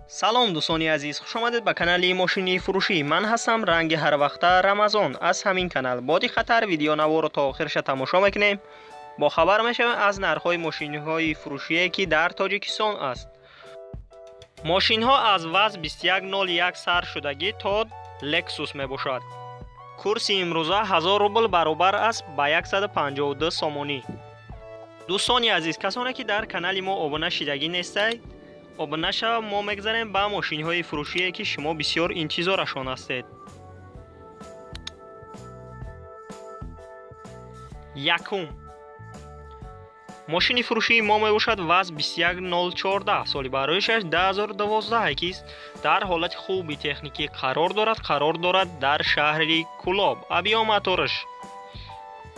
салом дӯстони азиз, хушомадед ба канали мошини фурӯшӣ. Ман ҳастам ранги ҳарвақта Рамазон. Аз ҳамин канал боди хатар видеонаворро то охирша тамошо мекунем. бо хабар мешавем аз нархҳои мошинҳои фурӯшие ки дар Тоҷикистон аст. мошинҳо аз ваз 2101 сар шудагӣ то Lexus мебошад. курси имрӯза 1000 рубл баробар аст ба 152 сомонӣ. дӯстони азиз, касоне ки дар канали мо обуна шидагӣ нестед, обуна шава. мо мегзарем ба мошинҳои фурӯшие ки шумо бисёр интизорашон ҳастед. якум мошини фурӯшии мо мебошад ваз 21014 соли бароишаш 2012 ки дар ҳолати хуби техникӣ қарор дорад дар шаҳри Кулоб. авио мотораш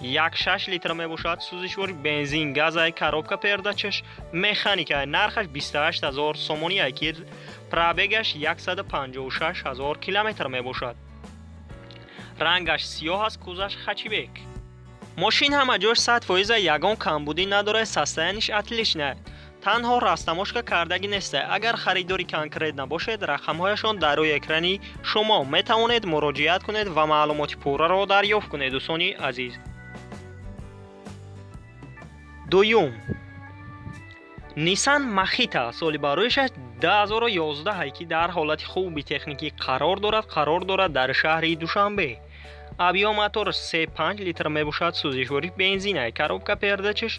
1.6 литр мебошад. сӯзишвори бензин, газай, коробка передачаш, механикай. нархаш 28000 сомонӣ ки пробегаш 156000 километр мебошад. рангаш сиёҳ аст, кузаш хачибек. мошин ҳама ҷош 100% ягон камбудӣ надорад, состояниш отличное. танҳо растамошка кардагӣ нестад. агар харидори конкрет набошед, рақамҳояшон дар рӯи экрани шумо метавонед муроҷиат кунед ва маълумоти пурраро дарёфт кунед. дӯстони азиз, дуюм Nissan Machita соли бароишаш 2011 ки дар ҳолати хуби техникӣ қарор дорад дар шаҳри Душанбе. авио мотораш 3.5 литр мебошад. сӯзишвори бензинай, коробка передачаш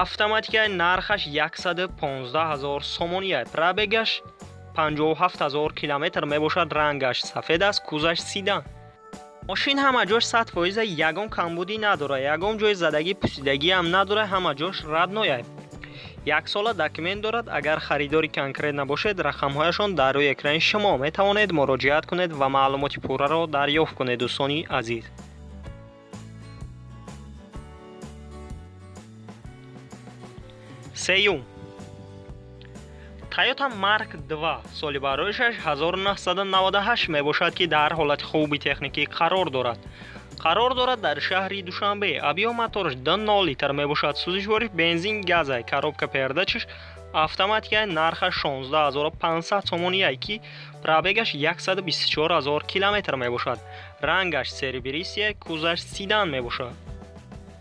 автоматикай. нархаш 115000 сомонӣ. пробегаш 57000 километр мебошад. рангаш сафед аст, кузаш сидан. мошин ҳама ҷош 100% ягон камбудӣ надорад, ягон ҷои задагӣ пусидагӣ ҳам надорад, ҳама ҷош раднояй. 1 сола документ дорад. агар харидори конкрет набошед, рақамҳояшон дар рӯи экрани шумо метавонед муроҷиат кунед ва маълумоти пурраро дарёфт кунед. дӯстони азиз, сеюм Toyota Mark 2 соли бароишаш 1998 мебошад ки дар ҳолати хуби техникӣ қарор дорад дар шаҳри Душанбе. авио мотораш 2.0 литр мебошад. сӯзишвори бензин, газай, коробка передачаш автоматикай. нархаш 16500 сомонӣ ки пробегаш 124000 километр мебошад. рангаш серебристияй, кузаш сидан мебошад.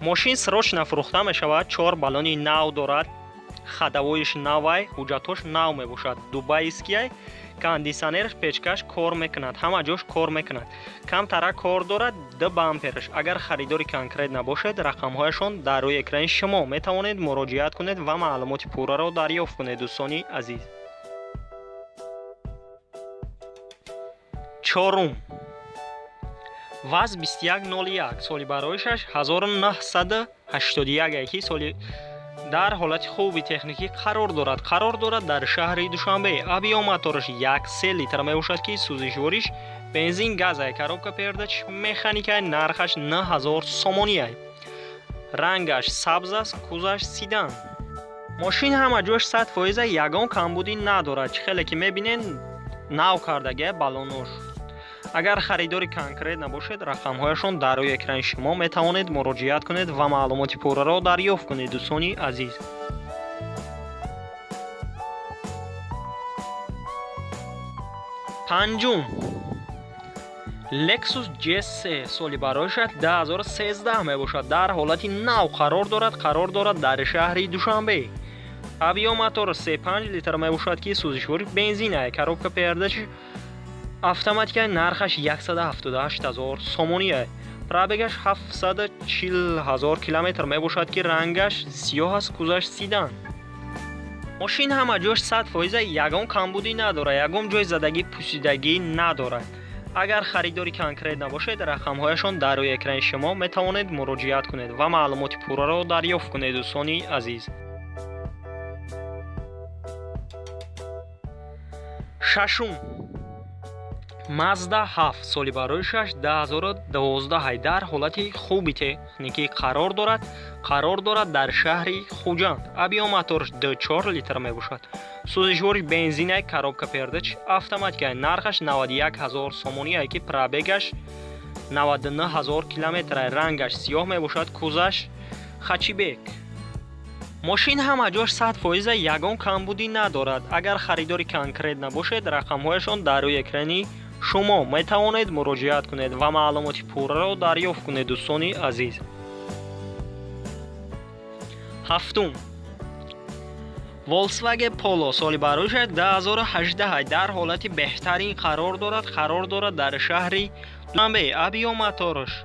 мошин срочно фурӯхта мешавад. 4 баллони нав дорад. ходовоиш навай, ҳуҷҷатош нав мебошад. дубайскияй, кондисионераш печкаш кор мекунад, ҳама ҷош кор мекунад. камтара кор дорад. д бампераш. агар харидори конкрет набошед, рақамҳояшон дар рӯи экрани шумо метавонед муроҷиат кунед ва маълумоти пурраро дарёфт кунед. дӯстони азиз, чорум ваз 2101 соли бароишаш 1981 ки соли дар ҳолати хуби техникӣ қарор дорад дар шаҳри Душанбе. авио мотораш 1.3 литр мебошад ки сӯзишвориш бензин, газай, коробка передач, механикай. нархаш 9000 сомонӣ. рангаш сабз аст, кузаш сидан. мошин ҳама ҷош 100% ягон камбудӣ надорад. чихеле ки мебинед нав кардагия баллонош. агар харидори конкрет набошед, рақамҳояшон дар рӯи экрани шумо метавонед муроҷиат кунед ва маълумоти пурраро дарёфт кунед. дӯстони азиз, панҷум Lexus GS соли бароишаш 2013 мебошад. дар ҳолати нав қарор дорад дар шаҳри Душанбе. авио мотор 3.5 литр мебошад ки сӯзишвори бензинай, коробка передачи автоматикай. нархаш 178000 сомонӣ. пробегаш 740000 километр мебошад ки рангаш сиёҳ аст, кузаш сидан. мошин ҳама ҷош 100% ягон камбудӣ надорад, ягон ҷои задагӣ пусидагӣ надорад. агар харидори конкрет набошед, рақамҳояшон дар рӯи экрани шумо метавонед муроҷиат кунед ва маълумоти пурраро дарёфт кунед. дӯстони азиз, шашум Mazda 7 соли бароишаш 2012 дар ҳолати хуби техникӣ қарор дорад дар шаҳри Хуҷанд. авио мотораш 2.4 литр мебошад. сӯзишвори бензинай, коробка передач автоматикай. нархаш 91000 сомонӣ ки пробегаш 99000 километр. рангаш сиёҳ мебошад, кузаш хачибек. ماشین همه جاش 100% یگان کمبودی ندارد. اگر خریداری کنکریت نباشد رقمهایشان در روی اکرانی شما می توانید مراجعه کنید و معلومات پوره را دریافت کنید. دوستان عزیز، هفتم، Volkswagen Polo سال برویش 2018 در حالت بهترین قرار دارد در شهر دوشنبه. ابیو موتورش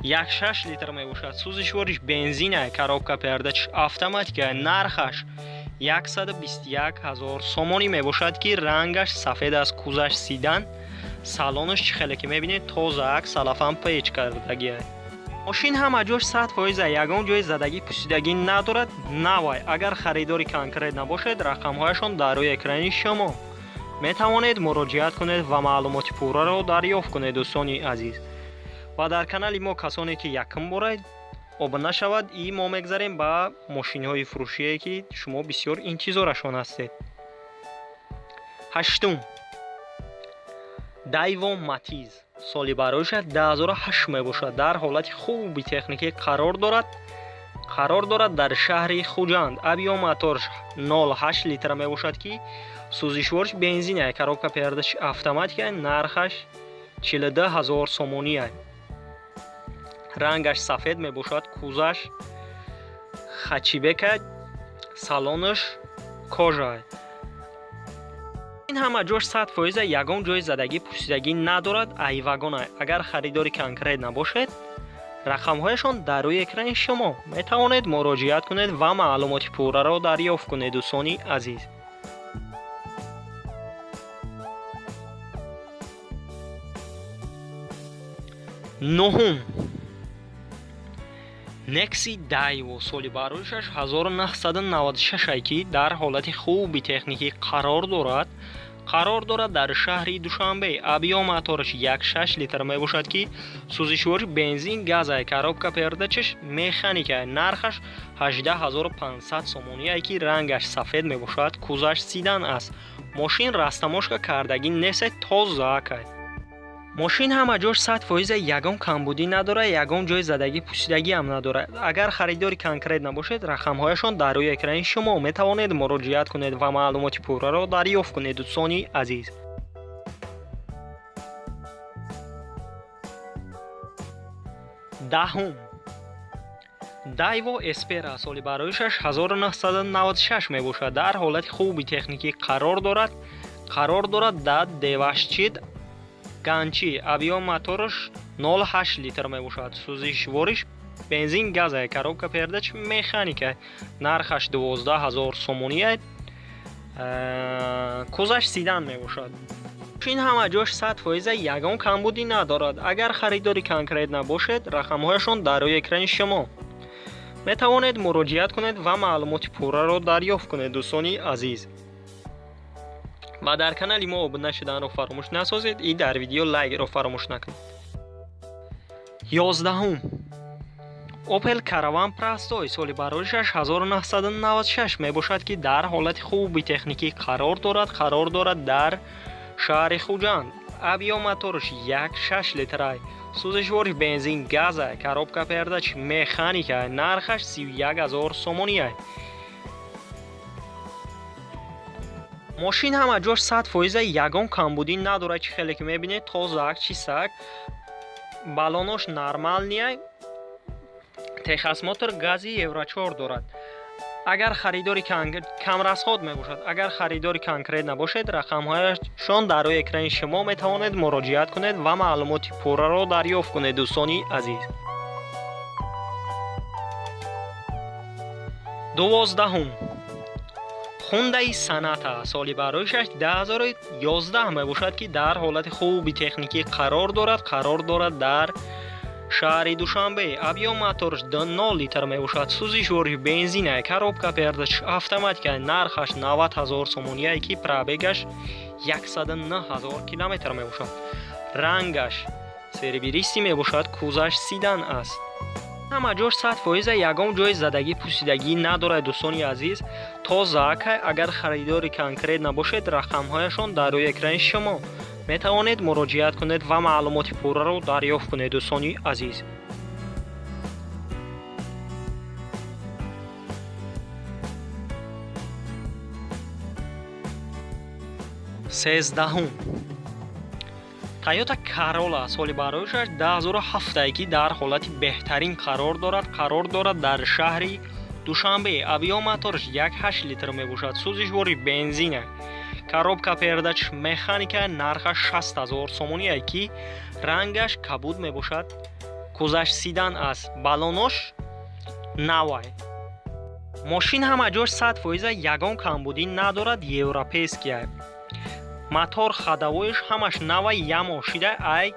1.6 لیتر می باشد. سوزشوارش بنزین коробка передач автоматика. نرخش 121,000 سومانی می باشد که رنگش سفید است. کوزش سیدن. سالنش چخیلی که می بینید تازه سلافان پیچ کردگی است. ماشین همه جاش 100% یگان جای زدگی پوسیدگی ندارد. نوای اگر خریداری کنکریت نباشد رقمهایشان در روی اکرانی شما می توانید مراجعه کنید و معلومات پوره را دریافت کنید. دوستان عزیز، و در کانال ما کسانی که یکم بار ابونه شود این ما میگذاریم به ماشین های فروشی که شما بسیار انتظارشان هستید. هشتم، دایو ماتیز سالی برویش 2008 می باشد. در حالت خوبی تکنیکی قرار دارد در شهر خوجند. ابیو موتورش 0.8 لیتر می باشد که سوزشوارش بنزین коробка передач автоматика. نرخش 42,000 سومانی است. رنگش سفید می باشد. کوزش خچیبک. سالنش کاژ. این همه جاش 100% یگان جای زدگی پوسیدگی ندارد. ای واگن اگر خریداری کنکریت نباشد رقمهایشان در روی اکران شما می توانید مراجعه کنید و معلومات پوره را دریافت کنید. دوستان عزیز، نهم، نکسی دایو سالی برویشش 1996 که در حالت خوبی تکنیکی قرار دارد در شهر دوشنبه. ابیو موتورش 1.6 لیتر می باشد که سوزشوارش بنزین گاز коробка передачش مکانیک. نرخش 18,500 سومانی است که رنگش سفید می باشد. کوزش سیدن است. ماشین رستماشکا کردگی نیست، تازه است. ماشین همه جاش 100% یگان کمبودی نداره. یگان جای زدگی پوسیدگی هم نداره. اگر خریداری کنکریت نباشد رقمهایشان در روی اکران شما می توانید مراجعه کنید و معلومات پوره را دریافت کنید. دوستان عزیز، دهم، دایو اسپرا سالی برویشش 1996 می باشد. در حالت خوبی تکنیکی قرار دارد در دوشچید گانچی. ابیو موتورش 0.8 لیتر می باشد. سوزشوارش بنزین گاز коробка передач مکانیک. نرخش 12,000 سومانی است. کوزش سیدن می باشد. این همه جاش 100% یگان کمبودی ندارد. اگر خریداری کنکریت نباشد رقمهایشان در روی اکران شما می توانید مراجعه کنید و معلومات پوره را دریافت کنید. دوستان عزیز، و در کانال ما ابونه شدن رو فراموش نسازید. این در ویدیو لایک رو فراموش نکنید. 11، اوپل کاروان پرستوی سالی برویشش 1996 می باشد که در حالت خوبی تکنیکی قرار دارد در شهر خوجند. ابیو موتورش 1.6 لیتر است. سوزشوارش بنزین گاز коробка передач مکانیک. نرخش 31,000 سومانی است. ماشین همه جاش 100% یگان کمبودی نداره. چه خیلی که میبینید تازه چیسک. بالونش نرمال نیست. تخص موتور گازی یورو 4 دارد. اگر خریداری کم رسخود می باشد. اگر خریداری کنکریت نباشد رقمهایشان در روی اکران شما می توانید مراجعه کنید و معلومات پوره را دریافت کنید. دوستان عزیز، 12، هوندای ساناتا سالی برویشش 2011 می باشد که در حالت خوبی تکنیکی قرار دارد در شهر دوشنبه. ابیو موتورش 2.0 لیتر می باشد. سوزشوارش بنزین коробка передач автоматика. نرخش 90,000 سومانی است که پرابگش 109,000 کیلومتر می باشد. رنگش سربیریستی می باشد. کوزش سیدن است. همه جاش 100% یگان جای زدگی پوسیدگی نداره. دوستان عزیز، تازه اگر خریداری کنکریت نباشد رقمهایشان در روی اکران شما می توانید مراجعه کنید و معلومات پوره را دریافت کنید. دوستان عزیز، 13 Toyota Corolla соли барояшаш 2007 дар ҳолати беҳтарин қарор дорад дар шаҳри Душанбе. Авиомоторш 1.8 литр мебошад. сӯзишвори бензина. коробка передач механика. нархаш 60,000 сомония ки рангаш кабуд мебошад. кузаш седан аст. балонош навай. мошин ҳама ҷош 100% ягон камбудӣ надорад. европейския. мотор хадавоиш ҳамаш навай ямо шида ай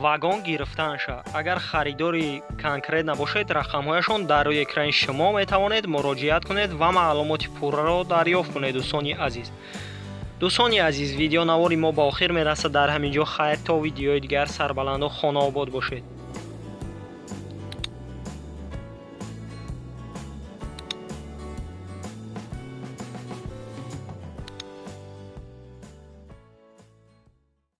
вагон гирифтанша. агар харидори конкрет набошед рақамҳояшон дар рӯи экрани шумо метавонед муроҷиат кунед ва маълумоти пурраро дарёфт кунед. дӯстони азиз видеонавори мо ба охир мерасад. дар ҳамин ҷо хайр, то видеои дигар. сарбаланду хонаобод бошед.